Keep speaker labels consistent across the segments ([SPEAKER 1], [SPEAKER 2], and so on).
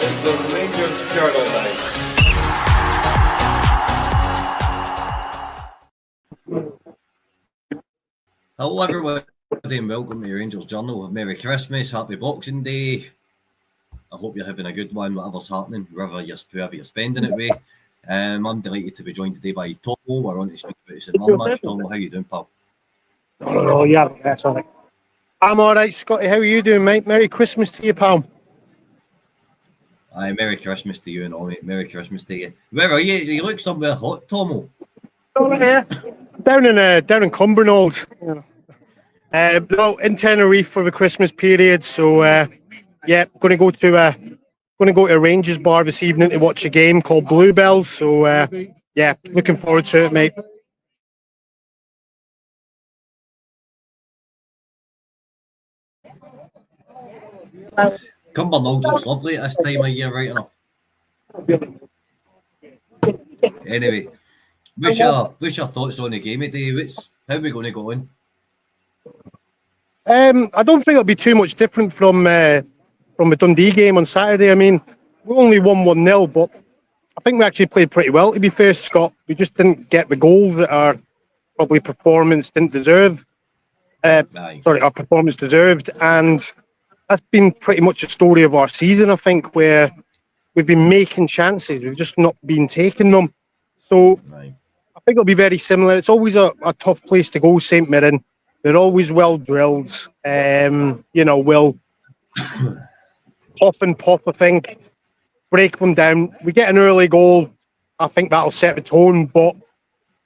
[SPEAKER 1] as the Rangers journal night.
[SPEAKER 2] Hello everybody and welcome to your Rangers Journal. Merry Christmas, Happy Boxing Day. I hope you're having a good one, whatever's happening, whoever you're spending it with. I'm delighted to be joined today by Tomo. We're on to speak about the St Mirren match. Tomo, how you doing, pal?
[SPEAKER 3] Oh, yeah, that's all right. I'm all right, Scotty. How are you doing, mate? Merry Christmas to you, pal.
[SPEAKER 2] Aye, Merry Christmas to you and all, mate. Merry Christmas to you. Where are you? You look somewhere hot, Tomo.
[SPEAKER 3] Down in Cumbernauld. No, in Tenerife for the Christmas period. So, going to go to a Rangers bar this evening to watch a game called Bluebells. So, looking forward to it, mate.
[SPEAKER 2] Cumbernauld looks lovely at this time of year, right enough. Anyway, what's your thoughts on the game today? How are we going to go on?
[SPEAKER 3] I don't think it'll be too much different from the Dundee game on Saturday. I mean, we only won 1-0, but I think we actually played pretty well, to be fair, Scott. We just didn't get the goals that our probably performance didn't deserve. Our performance deserved. And that's been pretty much the story of our season, I think, where we've been making chances. We've just not been taking them. So I think it'll be very similar. It's always a tough place to go, St Mirren. They're always well drilled. We'll puff and puff, I think, break them down. We get an early goal. I think that'll set the tone. But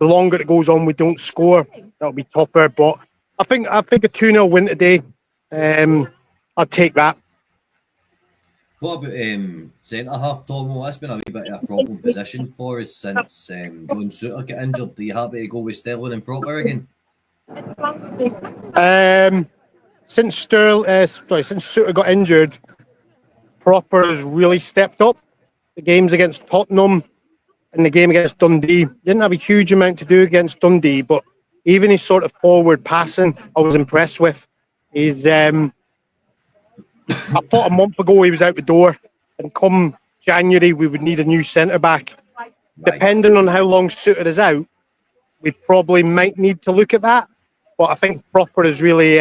[SPEAKER 3] the longer it goes on, we don't score. That'll be tougher. But I think a 2-0 win today. I'd take that.
[SPEAKER 2] What about centre half, Tomo? That's been a wee bit of a problem position for us since John Souttar got injured. Are you happy to go with Sterling and Proper again?
[SPEAKER 3] Since Souttar got injured, Proper has really stepped up. The games against Tottenham and the game against Dundee didn't have a huge amount to do against Dundee, but even his sort of forward passing, I was impressed with. He's I thought a month ago he was out the door, and come January we would need a new centre back. Right. Depending on how long Souttar is out, we probably might need to look at that. But I think Proper has really,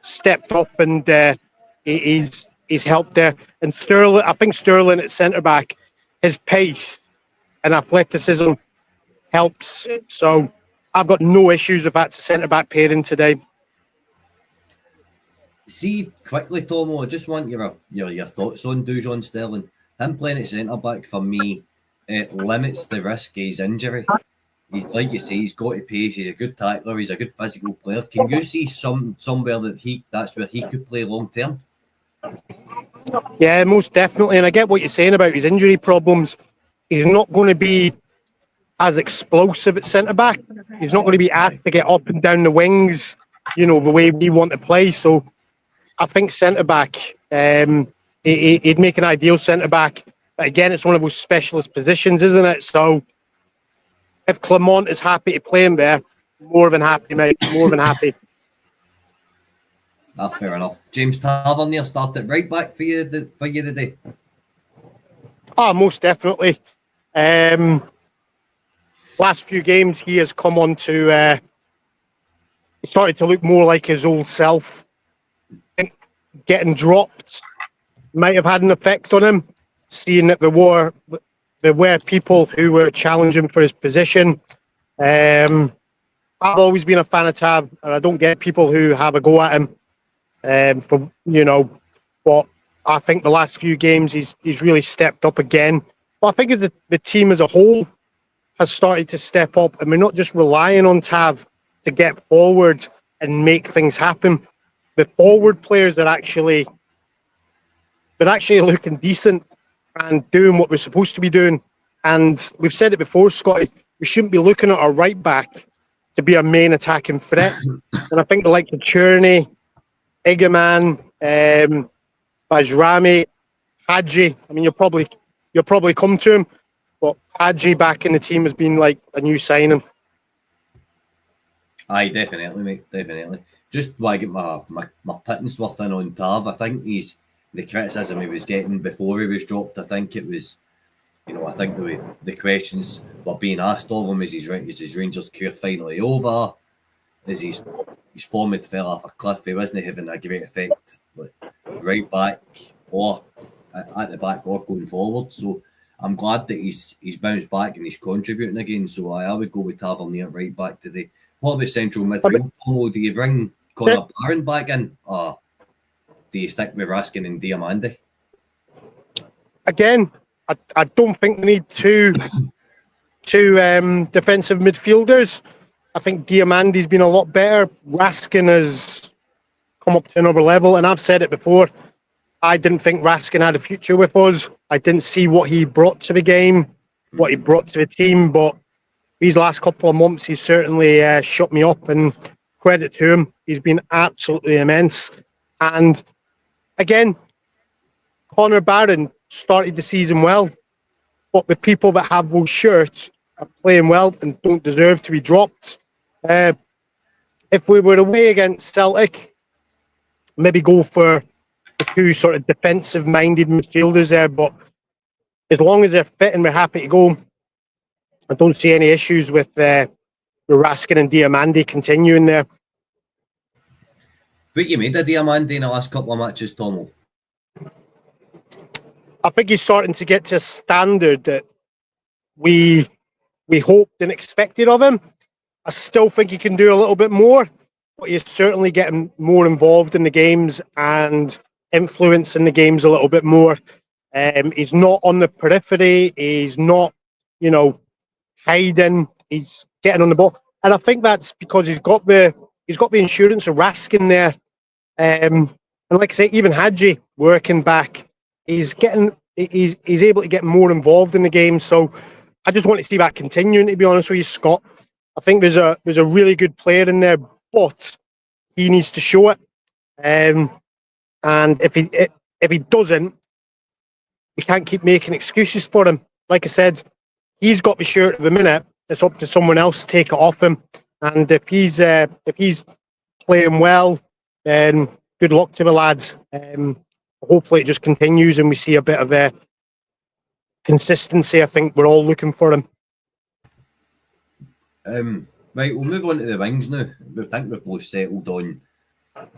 [SPEAKER 3] stepped up and he's helped there. And Sterling, I think Sterling at centre back, his pace and athleticism helps. So I've got no issues with that centre back pairing today.
[SPEAKER 2] See, quickly, Tomo, I just want your thoughts on Dujon Sterling. Him playing at centre back, for me, it limits the risk of his injury. He's, like you say, he's got a pace, he's a good tackler, he's a good physical player. Can you see somewhere that's where he could play long term?
[SPEAKER 3] Yeah, most definitely. And I get what you're saying about his injury problems. He's not going to be as explosive at centre back. He's not going to be asked to get up and down the wings, the way we want to play. So I think centre-back, he'd make an ideal centre-back. But again, it's one of those specialist positions, isn't it? So if Clement is happy to play him there, more than happy, mate. More than happy.
[SPEAKER 2] Fair enough. James Tavernier started right back for you today.
[SPEAKER 3] Most definitely. Last few games, he has come on to... he started to look more like his old self. Getting dropped might have had an effect on him, seeing that there were people who were challenging for his position. I've always been a fan of Tav, and I don't get people who have a go at him. But I think the last few games he's really stepped up again. But I think the team as a whole has started to step up, and we're not just relying on Tav to get forward and make things happen. The forward players are actually looking decent and doing what we're supposed to be doing. And we've said it before, Scotty, we shouldn't be looking at our right back to be our main attacking threat. And I think the likes of Cherney, Igaman, Bajrami, Hadji. I mean, you'll probably come to him, but Hadji back in the team has been like a new signing.
[SPEAKER 2] Aye, definitely, mate, definitely. Just while I get my pittance worth in on Tav, I think he's the criticism he was getting before he was dropped. I think it was, I think the questions were being asked of him: is his Rangers career finally over? Is his form had fell off a cliff? He wasn't having a great effect, like, right back or at the back or going forward. So I'm glad that he's bounced back and he's contributing again. So I would go with Tavernier right back today. What about central midfield? Do you bring Connor Barron back in? Or do you stick with Raskin and Diamandi?
[SPEAKER 3] Again, I don't think we need two defensive midfielders. I think Diamandi's been a lot better. Raskin has come up to another level, and I've said it before. I didn't think Raskin had a future with us. I didn't see what he brought to the game, what he brought to the team, but these last couple of months, he's certainly shut me up, and credit to him. He's been absolutely immense. And again, Connor Barron started the season well, but the people that have those shirts are playing well and don't deserve to be dropped. If we were away against Celtic, maybe go for the two sort of defensive-minded midfielders there, but as long as they're fit and we're happy to go, I don't see any issues with Raskin and Diamandi continuing there.
[SPEAKER 2] What you made of Diamandi in the last couple of matches, Tomo?
[SPEAKER 3] I think he's starting to get to a standard that we hoped and expected of him. I still think he can do a little bit more, but he's certainly getting more involved in the games and influencing the games a little bit more. He's not on the periphery. He's not, hiding. He's getting on the ball, and I think that's because he's got the insurance of Raskin there. And like I say, even Hadji working back, he's able to get more involved in the game. So I just want to see that continuing. To be honest with you, Scott, I think there's a really good player in there, but he needs to show it. And if he doesn't, we can't keep making excuses for him. Like I said, he's got the shirt at the minute. It's up to someone else to take it off him. And if he's playing well, then good luck to the lads. Hopefully it just continues and we see a bit of a consistency. I think we're all looking for him.
[SPEAKER 2] Right, we'll move on to the wings now. I think we've both settled on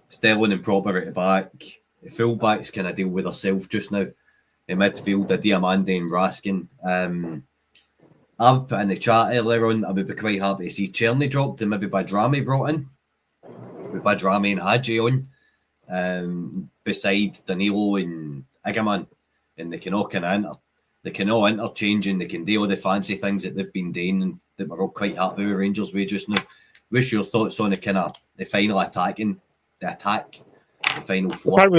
[SPEAKER 2] Sterling and Proper at the back. The full-backs kind of deal with herself just now. In midfield, Diamandi and Raskin. I put in the chat earlier on, I would be quite happy to see Cherny dropped and maybe Badrami brought in. With Badrami and Hadji on. Beside Danilo and Igaman. And they can all interchange and they can do all the fancy things that they've been doing and that we're all quite happy with Rangers with just now. What's your thoughts on the final attack, the final four?
[SPEAKER 3] Can't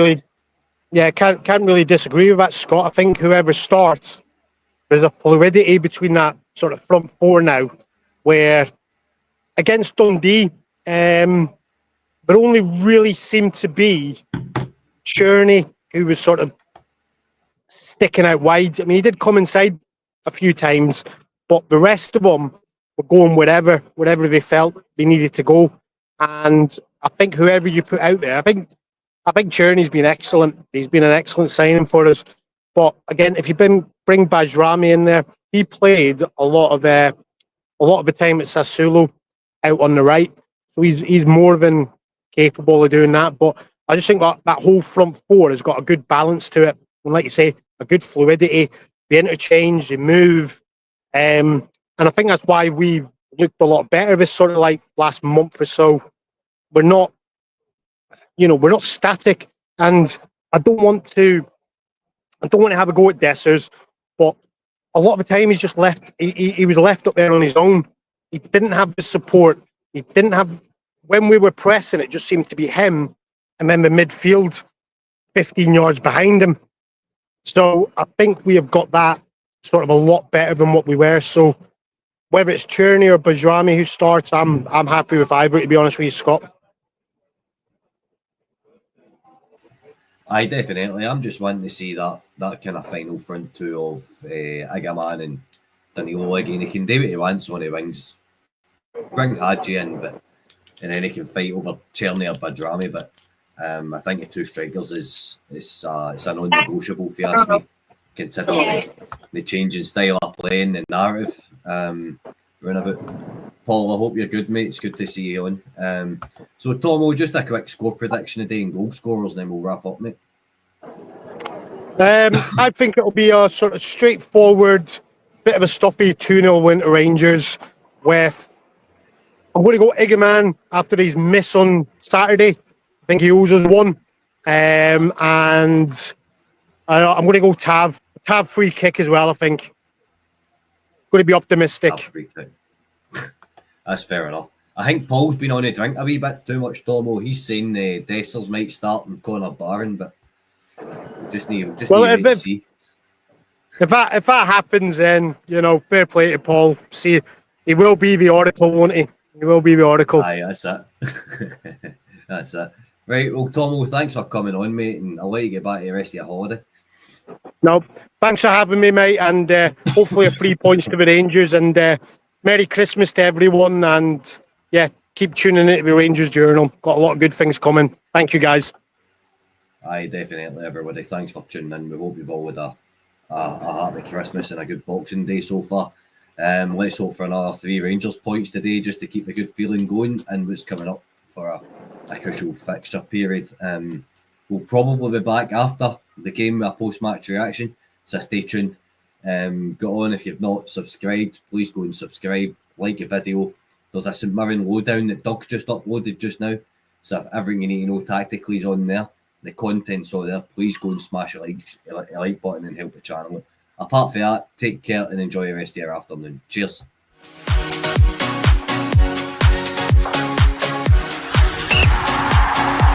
[SPEAKER 3] really disagree with that, Scott. I think whoever starts, there's a fluidity between that sort of front four now, where against Dundee, there only really seemed to be Cherny who was sort of sticking out wide. I mean, he did come inside a few times, but the rest of them were going wherever they felt they needed to go. And I think whoever you put out there, I think Cherny's been excellent. He's been an excellent signing for us. But again, if you bring Bajrami in there, he played a lot of the time at Sassuolo out on the right, so he's more than capable of doing that. But I just think that whole front four has got a good balance to it, and like you say, a good fluidity. They interchange, they move, and I think that's why we've looked a lot better this sort of like last month or so. We're not static, and I don't want to have a go at Dessers, but a lot of the time he's just left. He was left up there on his own. He didn't have the support. He didn't have, when we were pressing, it just seemed to be him and then the midfield 15 yards behind him. So I think we have got that sort of a lot better than what we were. So whether it's Cherny or Bajrami who starts, I'm happy with either, to be honest with you, Scott.
[SPEAKER 2] Aye, definitely. I'm just wanting to see that kind of final front two of Igaman and Danilo again. He can do what he wants on the wings. Bring Hadji in, and then he can fight over Cherny or Badrami. But I think the two strikers is it's a non-negotiable if you ask me, considering the change in style of play and the narrative. Round about. Paul, I hope you're good, mate. It's good to see you on. So, Tomo, just a quick score prediction today and goal scorers, and then we'll wrap up, mate.
[SPEAKER 3] I think it'll be a sort of straightforward, bit of a stuffy 2-0 win to Rangers. With I'm going to go Iggerman after his miss on Saturday. I think he owes us one. And I'm going to go Tav. Tav free kick as well, I think. Going to be optimistic.
[SPEAKER 2] Free kick. That's fair enough. I think Paul's been on a drink a wee bit too much, Tomo. He's saying the Dessers might start in Connor Barron, but just need to see.
[SPEAKER 3] If that happens, then fair play to Paul. See, he will be the oracle, won't he? He will be the oracle.
[SPEAKER 2] Aye, that's it. That's it. Right, well, Tomo, thanks for coming on, mate, and I'll let you get back to the rest of your holiday.
[SPEAKER 3] No, thanks for having me, mate, and hopefully 3 points to the Rangers, and Merry Christmas to everyone, and yeah, keep tuning into the Rangers Journal. Got a lot of good things coming. Thank you, guys.
[SPEAKER 2] Aye, definitely, everybody. Thanks for tuning in. We hope you've all had a happy Christmas and a good Boxing Day so far. Let's hope for another 3 Rangers points today, just to keep the good feeling going, and what's coming up for a crucial fixture period. We'll probably be back after the game with a post-match reaction, so stay tuned. Go on, if you've not subscribed, please go and subscribe, like the video. There's a St Mirren lowdown that Doug's just uploaded just now, so if everything you need to know tactically is on there, the content's all there, please go and smash a like button and help the channel. Apart from that, take care and enjoy the rest of your afternoon. Cheers.